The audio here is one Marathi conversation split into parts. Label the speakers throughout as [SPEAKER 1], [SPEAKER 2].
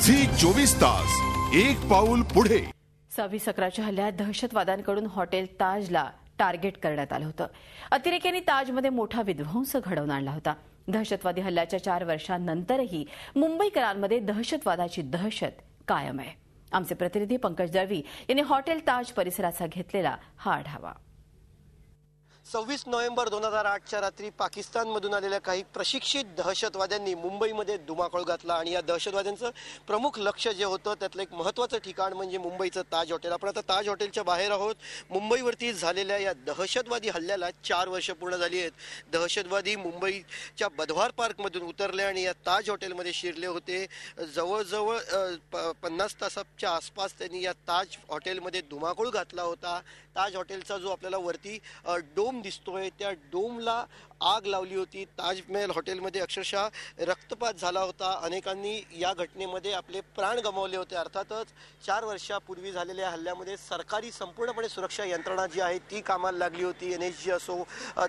[SPEAKER 1] झी 24 तास एक पाऊल पुढे।
[SPEAKER 2] 26/11च्या हल्ल्यात दहशतवाद्यांकडून हॉटेल ताजला टार्गेट करण्यात आलं होतं। अतिरेक्यांनी ताजमध्ये मोठा विध्वंस घडवून आणला होता। दहशतवादी हल्ल्याच्या 4 वर्षांनंतरही मुंबईकरांमध्ये दहशतवादाची दहशत कायम आहे। आमचे प्रतिनिधी पंकज दळवी यांनी हॉटेल ताज परिसराचा घेतलेला हा आढावा।
[SPEAKER 3] 26 नोव्हेंबर 2008च्या रात्री पाकिस्तानमधून आलेल्या काही प्रशिक्षित दहशतवाद्यांनी मुंबईमध्ये धुमाकूळ घातला आणि या दहशतवाद्यांचं प्रमुख लक्ष जे होतं त्यातलं एक महत्त्वाचं ठिकाण म्हणजे मुंबईचं ताज हॉटेल। आपण आता ताज हॉटेलच्या बाहेर आहोत। मुंबईवरती झालेल्या या दहशतवादी हल्ल्याला 4 वर्ष पूर्ण झाली आहेत। दहशतवादी मुंबईच्या बधवार पार्कमधून उतरले आणि या ताज हॉटेलमध्ये शिरले होते। जवळजवळ 50 तासाच्या आसपास त्यांनी या ताज हॉटेलमध्ये धुमाकूळ घातला होता। ताज हॉटेलचा जो आपल्याला वरती डोम दिसतोय त्या डोमला आग लावली होती। ताजमहल हॉटेलमध्ये अक्षरशः रक्तपात झाला होता। अनेकांनी या घटनेमध्ये आपले प्राण गमावले होते। अर्थातच 4 वर्षापूर्वी झालेल्या हल्ल्यामध्ये सरकारी संपूर्णपणे सुरक्षा यंत्रणा जी आहे ती कामाला लागली होती। NSG असो,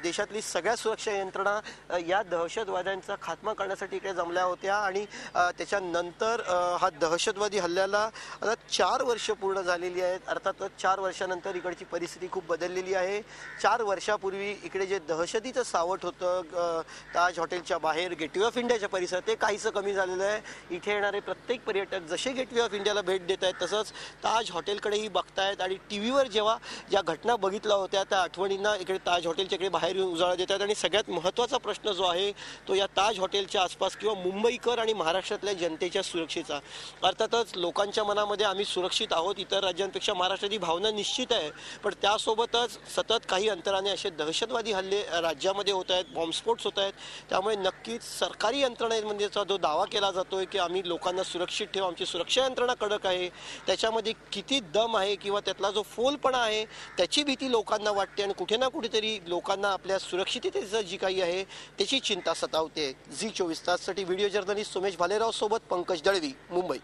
[SPEAKER 3] देशातली सगळ्या सुरक्षा यंत्रणा या दहशतवाद्यांचा खात्मा करण्यासाठी इकडे जमल्या होत्या आणि त्याच्यानंतर हा दहशतवादी हल्ल्याला आता 4 वर्ष पूर्ण झालेली आहेत। अर्थातच 4 वर्षानंतर इकडची परिस्थिती खूप बदललेली आहे। 4 वर्षापूर्वी इकडे जे दहशतीचं सावट होतं ताज हॉटेलच्या बाहेर गेटवे ऑफ इंडियाच्या परिसरात ते काहीसं कमी झालेलं आहे। इथे येणारे प्रत्येक पर्यटक जसे गेटवे ऑफ इंडियाला भेट देत आहेत तसंच ताज हॉटेलकडेही बघतायत आणि टीव्हीवर जेव्हा ज्या घटना बघितल्या होत्या त्या आठवणींना इकडे ताज हॉटेलच्या इकडे बाहेर येऊन उजाळा देतात। आणि सगळ्यात महत्त्वाचा प्रश्न जो आहे तो या ताज हॉटेलच्या आसपास किंवा मुंबईकर आणि महाराष्ट्रातल्या जनतेच्या सुरक्षेचा। अर्थातच लोकांच्या मनामध्ये आम्ही सुरक्षित आहोत इतर राज्यांपेक्षा महाराष्ट्राची भावना निश्चित आहे, पण त्यासोबतच सतत काही अंतराने असे दहशतवादी हल्ले राज्यामध्ये होत आहेत, बॉम्बस्फोट्स होत आहेत। त्यामुळे नक्कीच सरकारी यंत्रणेमध्ये जो दावा केला जातोय की आम्ही लोकांना सुरक्षित ठेवू, आमची सुरक्षा यंत्रणा कडक आहे, त्याच्यामध्ये किती दम आहे किंवा त्यातला जो फोलपणा आहे त्याची भीती लोकांना वाटते आणि कुठे ना कुठेतरी लोकांना आपल्या सुरक्षिततेचं जी काही आहे त्याची चिंता सतावते। झी 24 ताससाठी व्हिडिओ जर्नलिस्ट सोमेश भालेराव सोबत पंकज दळवी, मुंबई।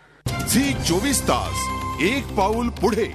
[SPEAKER 1] झी 24 तास एक पाऊल पुढे।